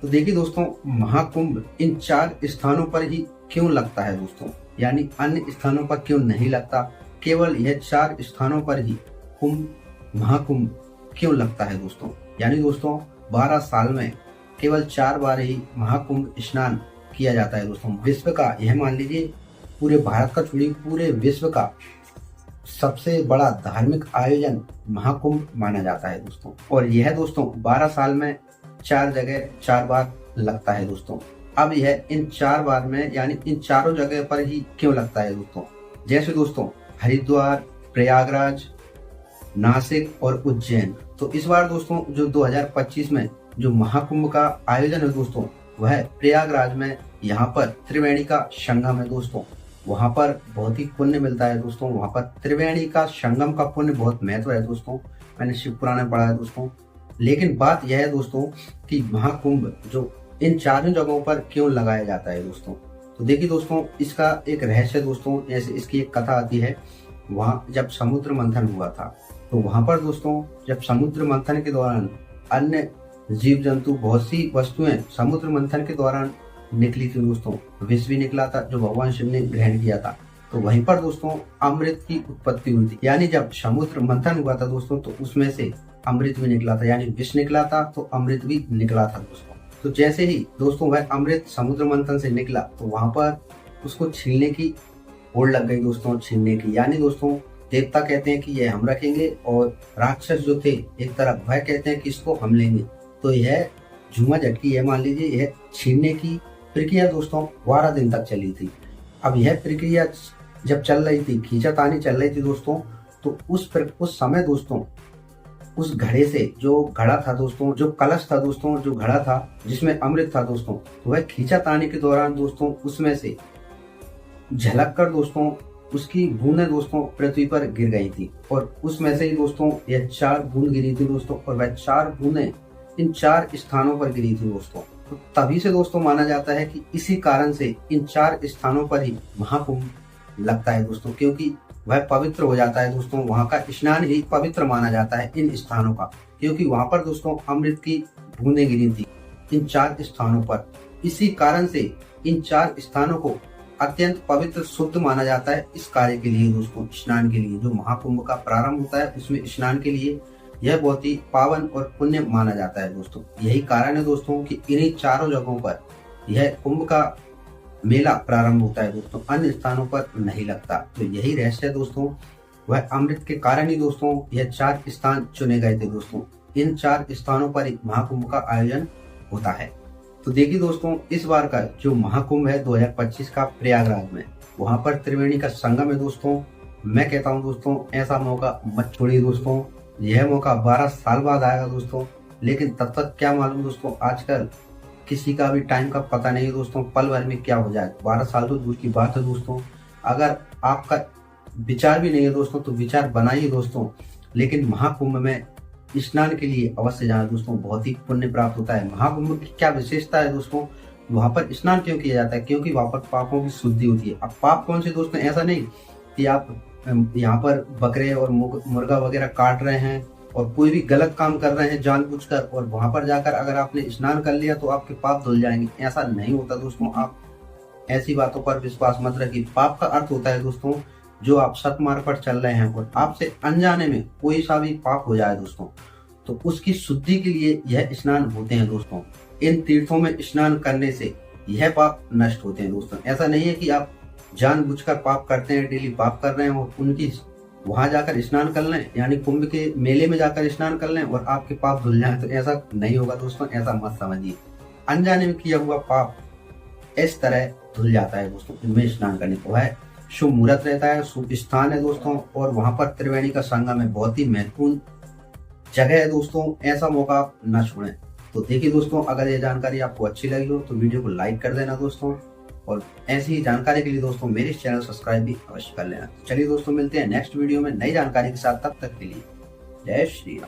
तो देखिए दोस्तों, महाकुंभ इन 4 स्थानों पर ही क्यों लगता है दोस्तों, यानी अन्य स्थानों पर क्यों नहीं लगता। केवल यह 4 स्थानों पर ही महाकुंभ क्यों लगता है दोस्तों। यानी दोस्तों 12 साल में केवल 4 बार ही महाकुंभ स्नान किया जाता है दोस्तों। विश्व का, यह मान लीजिए पूरे भारत का छोड़िए, पूरे विश्व का सबसे बड़ा धार्मिक आयोजन महाकुंभ माना जाता है दोस्तों। और यह दोस्तों 12 साल में 4 जगह 4 बार लगता है दोस्तों। अब यह इन 4 बार में, यानी इन चारों जगह पर ही क्यों लगता है दोस्तों। जैसे दोस्तों हरिद्वार, प्रयागराज, नासिक और उज्जैन। तो इस बार दोस्तों जो 2025 में जो महाकुंभ का आयोजन है दोस्तों, वह प्रयागराज में, यहाँ पर त्रिवेणी का संगम है दोस्तों। वहां पर बहुत ही पुण्य मिलता है दोस्तों। वहां पर त्रिवेणी का संगम का पुण्य बहुत महत्व है दोस्तों, मैंने शिव पुराण में पढ़ा है दोस्तों। लेकिन बात यह है दोस्तों कि महाकुंभ जो इन 4 जगहों पर क्यों लगाया जाता है दोस्तों। तो देखिए दोस्तों, इसका एक रहस्य दोस्तों, जैसे इसकी एक कथा आती है। वहाँ जब समुद्र मंथन हुआ था, तो वहां पर दोस्तों जब समुद्र मंथन के दौरान अन्य जीव जंतु, बहुत सी वस्तुएं समुद्र मंथन के दौरान निकली थी दोस्तों। विष भी निकला था जो भगवान शिव ने ग्रहण किया था। तो वहीं पर दोस्तों अमृत की उत्पत्ति हुई थी। यानी जब समुद्र मंथन हुआ था दोस्तों, तो उसमें से अमृत भी निकला था, यानी विष निकला था तो अमृत भी निकला था दोस्तों। तो जैसे ही दोस्तों वह अमृत समुद्र मंथन से निकला, तो वहां पर उसको छीनने की होड़ लग गई दोस्तों, छीनने की। यानी दोस्तों देवता कहते हैं कि यह हम रखेंगे, और राक्षस जो थे एक तरफ, वह कहते हैं कि इसको हम लेंगे। तो यह झूमा झटकी, यह मान लीजिए यह छीनने की प्रक्रिया दोस्तों 12 दिन तक चली थी। अब यह प्रक्रिया जब चल रही थी, खींचातानी चल रही थी दोस्तों, तो उस समय दोस्तों उस घड़े से, जो घड़ा था दोस्तों, जो कलश था दोस्तों, जो घड़ा था जिसमें अमृत था दोस्तों, तो वह खींचातानी के दौरान दोस्तों उसमें से झलक कर दोस्तों उसकी बूंदें दोस्तों पृथ्वी पर गिर गई थी। और उसमें से ही दोस्तों यह 4 बूंद गिरी थी दोस्तों, और वह 4 बूंदें इन 4 स्थानों पर गिरी थी दोस्तों। तो तभी से दोस्तों माना जाता है कि इसी कारण से इन 4 स्थानों पर ही महाकुंभ लगता है दोस्तों, क्योंकि वह पवित्र हो जाता है दोस्तों। वहां का स्नान ही पवित्र माना जाता है इन स्थानों का, क्योंकि वहां पर दोस्तों अमृत की बूंदें गिरी थी इन 4 स्थानों पर। इसी कारण से इन 4 स्थानों को अत्यंत पवित्र, शुद्ध माना जाता है इस कार्य के लिए दोस्तों, स्नान के लिए। जो महाकुंभ का प्रारंभ होता है उसमें स्नान के लिए यह बहुत ही पावन और पुण्य माना जाता है दोस्तों। यही कारण है दोस्तों कि इन्हीं 4 जगहों पर यह कुंभ का मेला प्रारंभ होता है दोस्तों, अन्य स्थानों पर नहीं लगता। तो यही रहस्य है दोस्तों, वह अमृत के कारण ही दोस्तों यह 4 स्थान चुने गए थे दोस्तों। इन 4 स्थानों पर ही महाकुंभ का आयोजन होता है। तो देखिए दोस्तों, इस बार का जो महाकुंभ है 2025 का प्रयागराज में, वहां पर त्रिवेणी का संगम है दोस्तों। मैं कहता हूँ दोस्तों, ऐसा मौका मत छोड़िए दोस्तों। यह मौका 12 साल बाद आएगा दोस्तों, लेकिन तब तक क्या मालूम दोस्तों, आजकल किसी का भी टाइम का पता नहीं है दोस्तों, पल भर में क्या हो जाए। 12 साल तो दूर की बात है दोस्तों। अगर आपका विचार भी नहीं है दोस्तों, तो विचार बनाइए दोस्तों। लेकिन महाकुंभ में स्नान के लिए अवश्य जाना दोस्तों, बहुत ही पुण्य प्राप्त होता है। महाकुंभ की क्या विशेषता है दोस्तों, वहां पर स्नान क्यों किया जाता है, क्योंकि वहां पर पापों की शुद्धि होती है। अब पाप कौन से दोस्तों, ऐसा नहीं कि आप यहाँ पर बकरे और मुर्गा वगैरह काट रहे हैं और कोई भी गलत काम कर रहे हैं जानबूझकर, और वहां पर जाकर अगर आपने स्नान कर लिया तो आपके पाप धुल जाएंगे। ऐसा नहीं होता दोस्तों, आप ऐसी बातों पर विश्वास मत रखिए। पाप का अर्थ होता है दोस्तों, जो आप सतमार्ग पर चल रहे हैं और आपसे अनजाने में कोई सा भी पाप हो जाए दोस्तों, तो उसकी शुद्धि के लिए यह स्नान होते हैं दोस्तों। इन तीर्थों में स्नान करने से यह पाप नष्ट होते हैं दोस्तों। ऐसा नहीं है कि आप जानबूझकर पाप करते हैं, डेली पाप कर रहे हैं और उनकी वहां जाकर स्नान कर लें, यानी कुंभ के मेले में जाकर स्नान कर लें और आपके पाप धुल जाए, तो ऐसा नहीं होगा दोस्तों। ऐसा मत समझिए। अनजाने में किया हुआ पाप इस तरह धुल जाता है दोस्तों इनमें स्नान करने को। वह शुभ मुहूर्त रहता है, शुभ स्थान है दोस्तों, और वहां पर त्रिवेणी का संगम है, बहुत ही महत्वपूर्ण जगह है दोस्तों। ऐसा मौका आप न छोड़ें। तो देखिए दोस्तों, अगर ये जानकारी आपको अच्छी लगी हो तो वीडियो को लाइक कर देना दोस्तों, और ऐसी ही जानकारी के लिए दोस्तों मेरे चैनल सब्सक्राइब भी अवश्य कर लेना। चलिए दोस्तों, मिलते हैं नेक्स्ट वीडियो में नई जानकारी के साथ। तब तक के लिए जय श्री राम।